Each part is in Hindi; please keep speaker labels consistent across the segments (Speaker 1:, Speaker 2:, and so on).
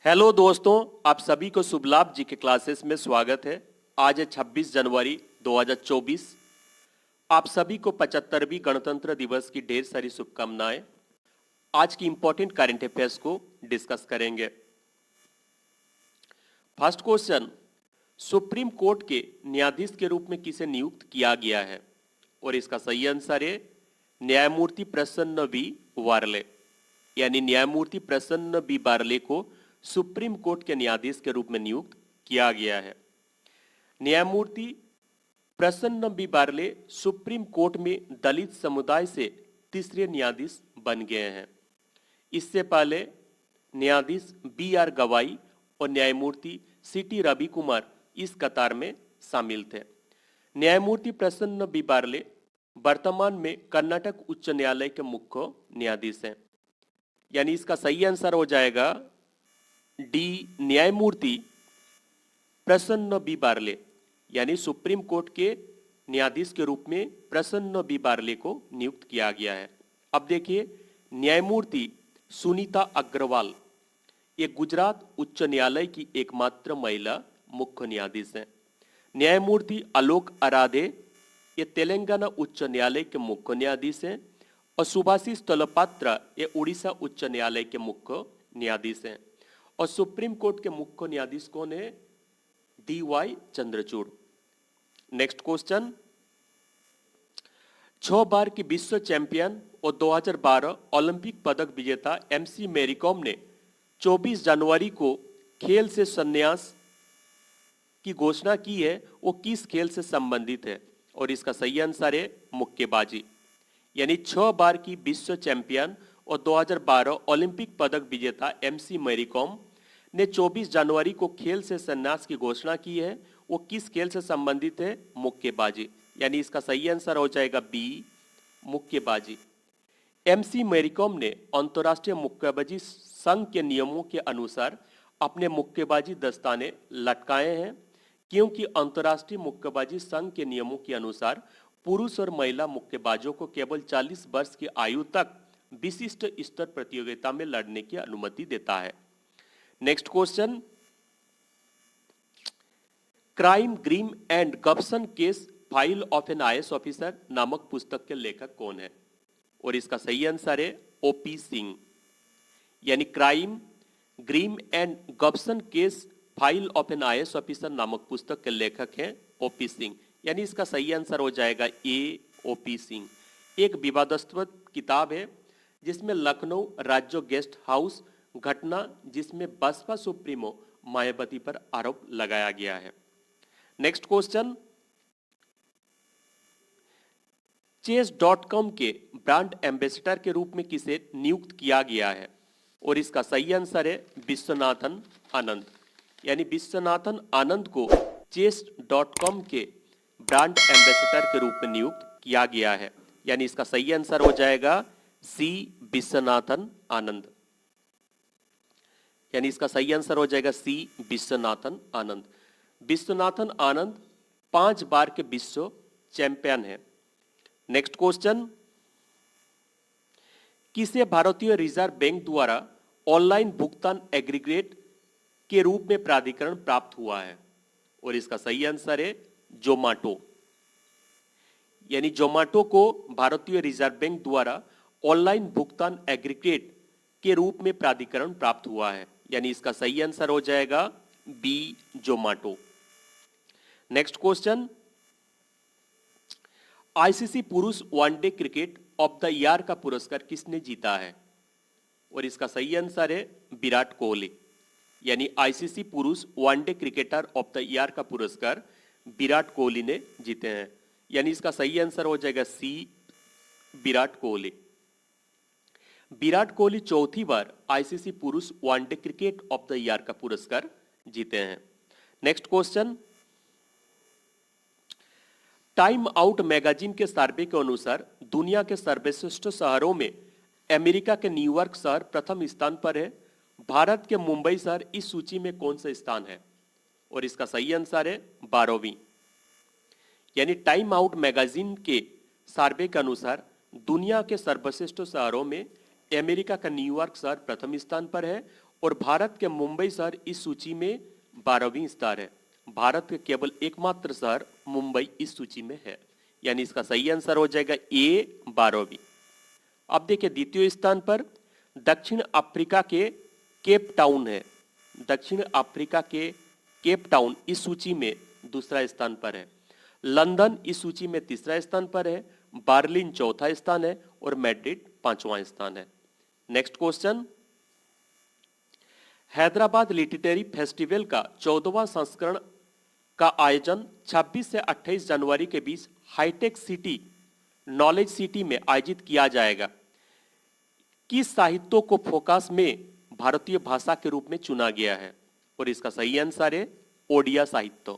Speaker 1: हेलो दोस्तों, आप सभी को शुभ लाभ जी के क्लासेस में स्वागत है। आज है 26 जनवरी 2024। आप सभी को 75वीं गणतंत्र दिवस की ढेर सारी शुभकामनाएं। आज की इंपॉर्टेंट करंट अफेयर्स को डिस्कस करेंगे। फर्स्ट क्वेश्चन, सुप्रीम कोर्ट के न्यायाधीश के रूप में किसे नियुक्त किया गया है? और इसका सही आंसर है न्यायमूर्ति प्रसन्न बी वार्ले। यानी न्यायमूर्ति प्रसन्न बी वार्ले को सुप्रीम कोर्ट के न्यायाधीश के रूप में नियुक्त किया गया है। न्यायमूर्ति प्रसन्न बी वार्ले सुप्रीम कोर्ट में दलित समुदाय से तीसरे न्यायाधीश बन गए हैं। इससे पहले न्यायाधीश बी आर गवाई और न्यायमूर्ति सी टी रवि कुमार इस कतार में शामिल थे। न्यायमूर्ति प्रसन्न बी वार्ले वर्तमान में कर्नाटक उच्च न्यायालय के मुख्य न्यायाधीश हैं। यानी इसका सही आंसर हो जाएगा डी, न्यायमूर्ति प्रसन्न बी वार्ले। यानी सुप्रीम कोर्ट के न्यायाधीश के रूप में प्रसन्न बी वार्ले को नियुक्त किया गया है। अब देखिए, न्यायमूर्ति सुनीता अग्रवाल ये गुजरात उच्च न्यायालय की एकमात्र महिला मुख्य न्यायाधीश हैं। न्यायमूर्ति आलोक अराधे ये तेलंगाना उच्च न्यायालय के मुख्य न्यायाधीश हैं और सुभाषिष तलपात्रा ये उड़ीसा उच्च न्यायालय के मुख्य न्यायाधीश हैं। और सुप्रीम कोर्ट के मुख्य न्यायाधीश कौन है? D Y Chandrachud. Next question, 6 बार की विश्व चैंपियन और 2012 ओलंपिक पदक विजेता एमसी मैरी कॉम ने 24 जनवरी को खेल से संन्यास की घोषणा की है। वो किस खेल से संबंधित है? और इसका सही आंसर है मुक्केबाजी। यानी 6 बार की विश्व चैंपियन और 2012 ओलंपिक पदक विजेता एमसी मैरी कॉम ने 24 जनवरी को खेल से संन्यास की घोषणा की है। वो किस खेल से संबंधित है? मुक्केबाजी। यानी इसका सही आंसर हो जाएगा बी, मुक्केबाजी। एमसी मैरी कॉम ने अंतर्राष्ट्रीय मुक्केबाजी संघ के नियमों के अनुसार अपने मुक्केबाजी दस्ताने लटकाए हैं, क्योंकि अंतर्राष्ट्रीय मुक्केबाजी संघ के नियमों के अनुसार पुरुष और महिला मुक्केबाजों को केवल 40 वर्ष की आयु तक विशिष्ट स्तर प्रतियोगिता में लड़ने की अनुमति देता है। Next question, crime grime and gumption case file of an IAS officer नामक पुस्तक के लेखक कौन है? और इसका सही आंसर है ओपी सिंह। यानी crime grime and gumption case file of an IAS officer नामक पुस्तक के लेखक हैं ओपी सिंह। यानी इसका सही आंसर हो जाएगा ए, ओपी सिंह। एक विवादास्पद किताब है जिसमें लखनऊ राज्य गेस्ट हाउस घटना जिसमें बसपा सुप्रीमो मायावती पर आरोप लगाया गया है। नेक्स्ट क्वेश्चन, chess.com के ब्रांड एम्बेसडर के रूप में किसे नियुक्त किया गया है? और इसका सही आंसर है विश्वनाथन आनंद। यानी विश्वनाथन आनंद को chess.com के ब्रांड एम्बेसडर के रूप में नियुक्त किया गया है। यानी इसका सही आंसर हो जाएगा सी, विश्वनाथन आनंद। यानी इसका सही आंसर हो जाएगा सी, विश्वनाथन आनंद। विश्वनाथन आनंद 5 बार के विश्व चैंपियन है। नेक्स्ट क्वेश्चन, किसे भारतीय रिजर्व बैंक द्वारा ऑनलाइन भुगतान एग्रीगेट के रूप में प्राधिकरण प्राप्त हुआ है? और इसका सही आंसर है जोमाटो। यानी जोमाटो को भारतीय रिजर्व बैंक द्वारा ऑनलाइन भुगतान एग्रीगेट के रूप में प्राधिकरण प्राप्त हुआ है। यानी इसका सही आंसर हो जाएगा B, Zomato. Next question, ICC पुरुष one day cricket of the year का पुरस्कार किसने जीता है? और इसका सही आंसर है विराट कोहली। यानी आईसीसी पुरुष one day cricketer of the year का पुरस्कार विराट कोहली ने जीते हैं। यानी इसका सही आंसर हो जाएगा सी, विराट कोहली। विराट कोहली 4थी बार आईसीसी पुरुष one day cricket of the year का पुरस्कार जीते हैं। Next question, time out magazine के सर्वे के अनुसार दुनिया के सर्वश्रेष्ठ शहरों में अमेरिका के न्यूयॉर्क शहर प्रथम स्थान पर है। भारत के मुंबई शहर इस सूची में कौन सा स्थान है? और इसका सही आंसर है 12वीं। यानी टाइम आउट मैगजीन के सर्वे के अनुसार दुनिया के सर्वश्रेष्ठ शहरों में अमेरिका का न्यूयॉर्क शहर प्रथम स्थान पर है और भारत के मुंबई शहर इस सूची में 12वीं स्थान है। भारत के केवल एकमात्र शहर मुंबई इस सूची में है, यानी इसका सही आंसर हो जाएगा ए 12वीं। अब देखिए द्वितीय स्थान पर दक्षिण अफ्रीका के केप टाउन है। दक्षिण अफ्रीका के केप टाउन इस सूची में दूसरा स्थान पर है। लंदन इस सूची में तीसरा स्थान पर है। बर्लिन चौथा स्थान है और मैड्रिड पांचवां स्थान है। Next question, Hyderabad literary festival का 14वां संस्करण का आयोजन 26 से 28 जनवरी के बीच हाईटेक सिटी नॉलेज सिटी में आयोजित किया जाएगा। किस साहित्य को फोकस में भारतीय भाषा के रूप में चुना गया है? और इसका सही आंसर है ओडिया साहित्य।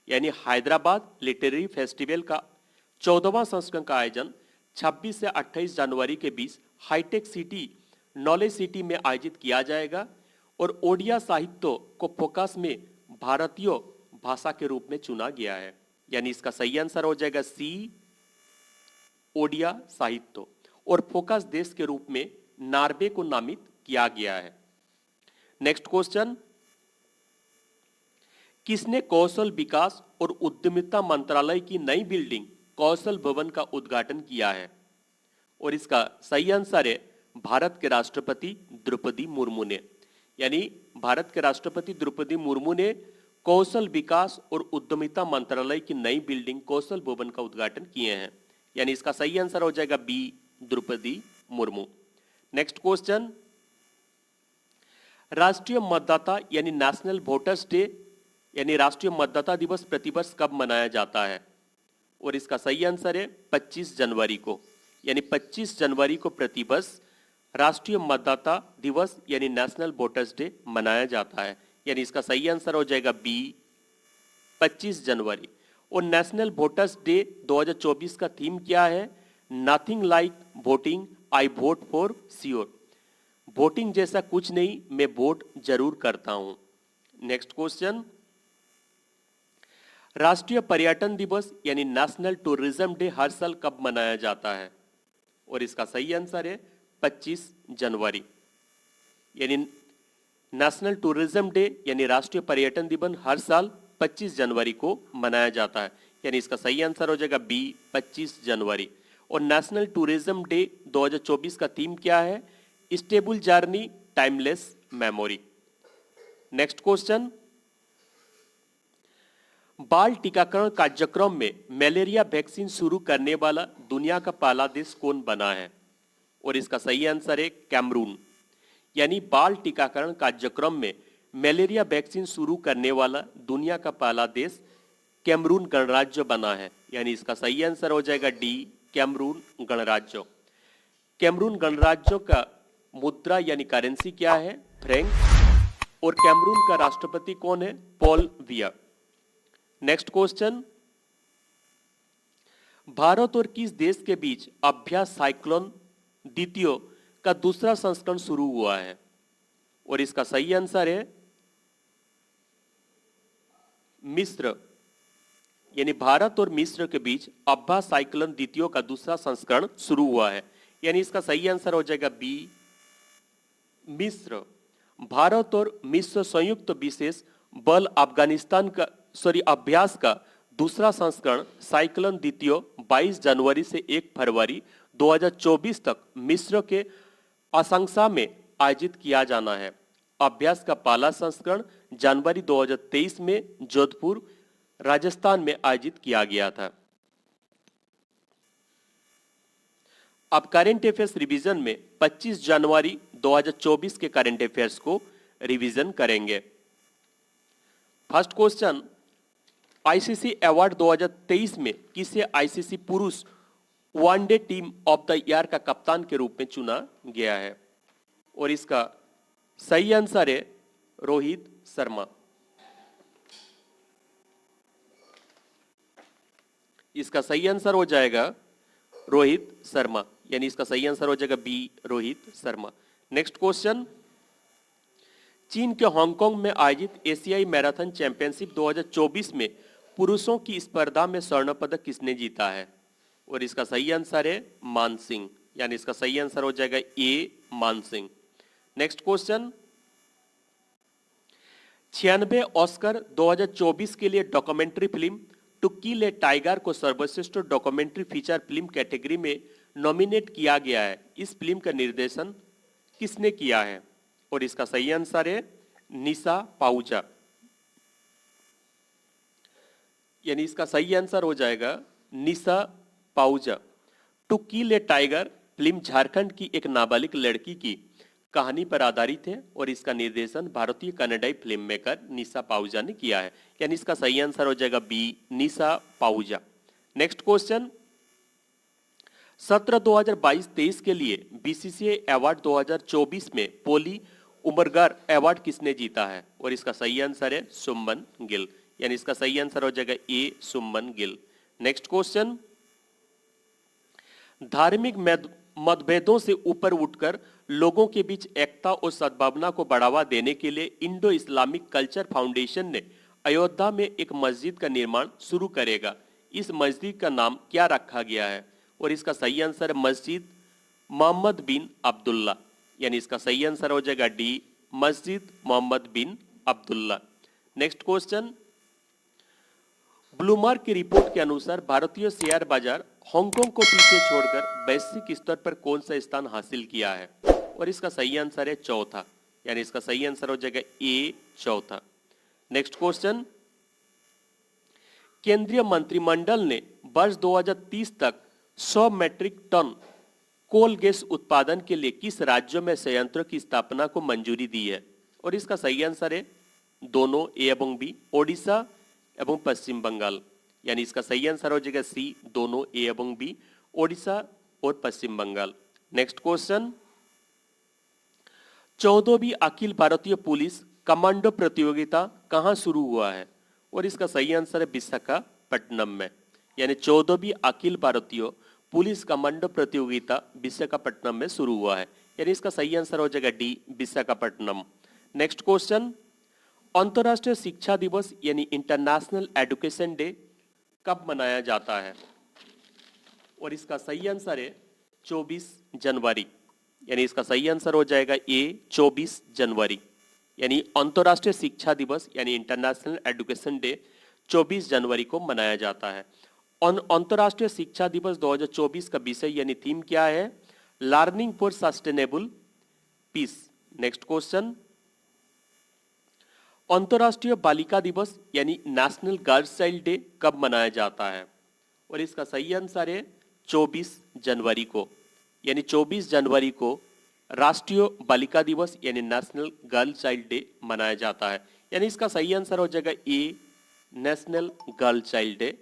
Speaker 1: यानी हैदराबाद लिटरेरी फेस्टिवल का 14वां संस्करण का आयोजन 26 से 28 जनवरी के बीच हाईटेक सिटी नॉलेज सिटी में आयोजित किया जाएगा और ओडिया साहित्य को फोकस में भारतीय भाषा के रूप में चुना गया है। यानी इसका सही आंसर हो जाएगा सी ओडिया साहित्य। और फोकस देश के रूप में नॉर्वे को नामित किया गया है। नेक्स्ट क्वेश्चन, किसने कौशल विकास और उद्यमिता मंत्रालय की नई बिल्डिंग कौशल भवन का उद्घाटन किया है? और इसका सही आंसर है भारत के राष्ट्रपति द्रौपदी मुर्मू ने। यानी भारत के राष्ट्रपति द्रौपदी मुर्मू ने कौशल विकास और उद्यमिता मंत्रालय की नई बिल्डिंग कौशल भवन का उद्घाटन किए हैं। यानी इसका सही आंसर हो जाएगा B Draupadi Murmu. Next question, राष्ट्रीय मतदाता यानी नेशनल वोटर्स डे यानी राष्ट्रीय मतदाता दिवस प्रतिवर्ष कब मनाया जाता है? और इसका सही आंसर है 25 जनवरी को। यानी 25 जनवरी को प्रतिवर्ष राष्ट्रीय मतदाता दिवस यानी नेशनल वोटर्स डे मनाया जाता है। यानी इसका सही आंसर हो जाएगा बी 25 जनवरी। और नेशनल वोटर्स डे 2024 का थीम क्या है? Nothing like voting, I vote for sure. Voting जैसा कुछ नहीं, मैं वोट जरूर करता हूं। नेक्स्ट क्वेश्चन, राष्ट्रीय पर्यटन दिवस यानी नेशनल टूरिज्म डे हर साल कब मनाया जाता है? और इसका सही आंसर है 25 जनवरी। यानी नेशनल टूरिज्म डे यानी राष्ट्रीय पर्यटन दिवस हर साल 25 जनवरी को मनाया जाता है। यानी इसका सही आंसर हो जाएगा बी 25 जनवरी। और नेशनल टूरिज्म डे 2024 का थीम क्या है? Stable journey, timeless memory. Next question, बाल टीकाकरण कार्यक्रम में मलेरिया वैक्सीन शुरू करने वाला दुनिया का पहला देश कौन बना है? और इसका सही आंसर है कैमरून। यानी बाल टीकाकरण कार्यक्रम में मलेरिया वैक्सीन शुरू करने वाला दुनिया का पहला देश कैमरून गणराज्य बना है। यानी इसका सही आंसर हो जाएगा डी कैमरून गणराज्य। कैमरून गणराज्य का मुद्रा यानी करेंसी क्या है? फ्रैंक। और कैमरून का राष्ट्रपति कौन है? पॉल बिया। नेक्स्ट क्वेश्चन, भारत और किस देश के बीच अभ्यास साइक्लोन द्वितीय का दूसरा संस्करण शुरू हुआ है? और इसका सही आंसर है मिस्र। यानी भारत और मिस्र के बीच अभ्यास साइक्लोन द्वितीय का दूसरा संस्करण शुरू हुआ है। यानी इसका सही आंसर हो जाएगा बी मिस्र। भारत और मिस्र संयुक्त विशेष बल अफगानिस्तान का अभ्यास का दूसरा संस्करण साइक्लोन द्वितीय 22 जनवरी से 1 फरवरी 2024 तक मिस्र के असंसा में आयोजित किया जाना है। अभ्यास का पहला संस्करण जनवरी 2023 में जोधपुर राजस्थान में आयोजित किया गया था। अब करंट अफेयर्स रिवीजन में 25 जनवरी 2024 के करंट अफेयर्स को रिवीजन करेंगे। फर्स्ट क्वेश्चन, आईसीसी अवार्ड 2023 में किसे आईसीसी पुरुष one day team of the year का कप्तान के रूप में चुना गया है? और इसका सही आंसर है रोहित शर्मा। इसका सही आंसर हो जाएगा रोहित शर्मा। यानी इसका सही आंसर हो जाएगा B Rohit Sharma. Next question, चीन के हांगकांग में आयोजित एशियाई मैराथन चैंपियनशिप 2024 में पुरुषों की स्पर्धा में स्वर्ण पदक किसने जीता है? और इसका सही आंसर है मान सिंह। यानी इसका सही आंसर हो जाएगा ए मान सिंह। नेक्स्ट क्वेश्चन, 96 ऑस्कर 2024 के लिए documentary film to kill a tiger को सर्वश्रेष्ठ डॉक्यूमेंट्री फीचर फिल्म कैटेगरी में नॉमिनेट किया गया है। इस फिल्म का निर्देशन किसने किया है? और इसका सही आंसर है निशा पाहुजा। यानी इसका सही आंसर हो जाएगा Nisha Pahuja. To kill a tiger film Jharkhand की एक नाबालिग लड़की की कहानी पर आधारित है और इसका निर्देशन भारतीय कन्नड़ाई फिल्म मेकर निशा पाहुजा ने किया है। यानी इसका सही आंसर हो जाएगा बी, निशा पाहुजा। नेक्स्ट क्वेश्चन, सत्र 2022-23 के लिए बीसीसीआई अवार्ड 2024 में पोली उमरगार अवार्ड किसने जीता है? और इसका सही आंसर है सुमन गिल। यानी इसका सही आंसर हो जाएगा ए, सुमन गिल। नेक्स्ट क्वेश्चन, धार्मिक मतभेदों से ऊपर उठकर लोगों के बीच एकता और सद्भावना को बढ़ावा देने के लिए इंडो इस्लामिक कल्चर फाउंडेशन ने अयोध्या में एक मस्जिद का निर्माण शुरू करेगा। इस मस्जिद का नाम क्या रखा गया है? और इसका सही आंसर है मस्जिद मोहम्मद बिन अब्दुल्ला। यानी इसका सही आंसर हो जाएगा डी, मस्जिद मोहम्मद बिन अब्दुल्ला। नेक्स्ट क्वेश्चन, ब्लूमबर्ग की रिपोर्ट के अनुसार भारतीय शेयर बाजार हांगकांग को पीछे छोड़कर वैश्विक स्तर पर कौन सा स्थान हासिल किया है? और इसका सही आंसर है चौथा। यानी इसका सही आंसर हो जाएगा ए, चौथा। नेक्स्ट क्वेश्चन, केंद्रीय मंत्रिमंडल ने वर्ष 2030 तक 100 मीट्रिक टन कोल गैस उत्पादन के लिए किस राज्यों में संयंत्रों की स्थापना को मंजूरी दी है? और इसका सही आंसर है दोनों, ए एवं बी, ओडिशा एवं पश्चिम बंगाल। यानी इसका सही आंसर हो जाएगा सी, दोनों, ए एवं बी, ओडिशा और पश्चिम Bengal. Next question, 14वीं Akhil Bharatiya police commando प्रतियोगिता कहां शुरू हुआ है? और इसका सही आंसर है विशाखापट्टनम में। यानी 14वीं अखिल भारतीय पुलिस कमांडो प्रतियोगिता विशाखापट्टनम में शुरू हुआ है। यानी इसका सही आंसर हो जाएगा डी, विशाखापट्टनम। नेक्स्ट क्वेश्चन, अंतर्राष्ट्रीय शिक्षा दिवस यानी इंटरनेशनल एजुकेशन डे कब मनाया जाता है? और इसका सही आंसर है 24 जनवरी। यानी इसका सही आंसर हो जाएगा ए, 24 जनवरी। यानी अंतर्राष्ट्रीय शिक्षा दिवस यानी इंटरनेशनल एजुकेशन डे 24 जनवरी को मनाया जाता है। अंतर्राष्ट्रीय शिक्षा दिवस 2024 का विषय यानी थीम क्या है? Learning for sustainable peace. Next question, अंतर्राष्ट्रीय बालिका दिवस यानी नेशनल गर्ल्स चाइल्ड डे कब मनाया जाता है? और इसका सही आंसर है 24 जनवरी को। यानी 24 जनवरी को राष्ट्रीय बालिका दिवस यानी नेशनल गर्ल चाइल्ड डे मनाया जाता है। यानी इसका सही आंसर हो जाएगा ए, नेशनल गर्ल चाइल्ड डे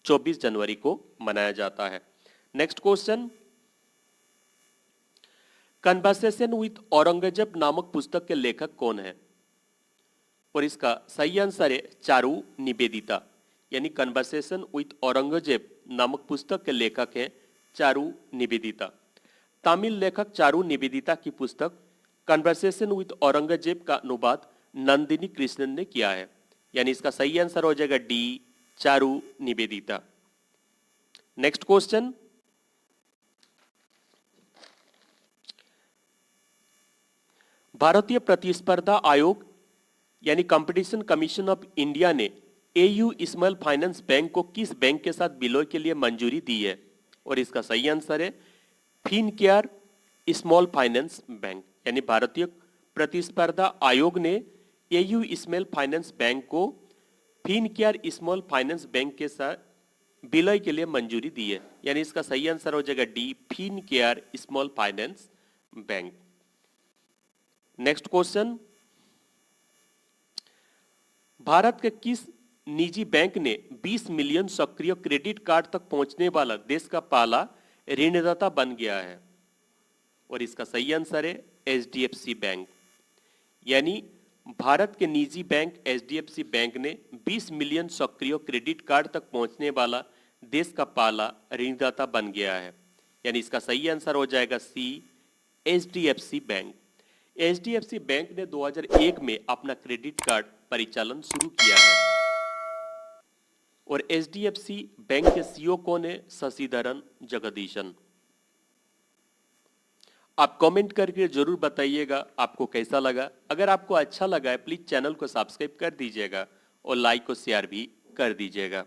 Speaker 1: 24 जनवरी को मनाया जाता है। Next question, conversation with Aurangzeb नामक पुस्तक के लेखक कौन है? और इसका सही आंसर है चारू निवेदिता। यानी कन्वर्सेशन विथ औरंगजेब नामक पुस्तक के लेखक हैं चारू निवेदिता। तमिल लेखक चारू निवेदिता की पुस्तक कन्वर्सेशन विथ औरंगजेब का अनुवाद नंदिनी कृष्णन ने किया है। यानी इसका सही आंसर हो जाएगा D, Charu Nivedita. Next question, भारतीय प्रतिस्पर्धा आयोग यानी कंपटीशन कमीशन ऑफ इंडिया ने एयू स्मॉल फाइनेंस बैंक को किस बैंक के साथ विलय के लिए मंजूरी दी है? और इसका सही आंसर है फिनकेयर स्मॉल फाइनेंस बैंक। यानी भारतीय प्रतिस्पर्धा आयोग ने एयू स्मॉल फाइनेंस बैंक को फिनकेयर स्मॉल फाइनेंस बैंक के साथ विलय के लिए मंजूरी दी है। यानी इसका सही आंसर हो जाएगा D, Fincare small finance bank. Next question, Bharat के किस निजी बैंक ने 20 मिलियन सक्रिय क्रेडिट कार्ड तक पहुंचने वाला देश का पहला ऋणदाता बन गया है? और इसका सही आंसर है एचडीएफसी बैंक। यानी भारत के निजी बैंक एचडीएफसी बैंक ने 20 मिलियन सक्रिय क्रेडिट कार्ड तक पहुंचने वाला देश का पहला ऋणदाता बन गया है। यानी इसका सही आंसर हो जाएगा सी, एचडीएफसी बैंक। एचडीएफसी बैंक ने 2001 में अपना क्रेडिट कार्ड परिचालन शुरू किया है। और एचडीएफसी बैंक के सीईओ कौन है? शशिधरन जगदीशन। आप कमेंट करके जरूर बताइएगा आपको कैसा लगा। अगर आपको अच्छा लगा है प्लीज चैनल को सब्सक्राइब कर दीजिएगा और लाइक और शेयर भी कर दीजिएगा।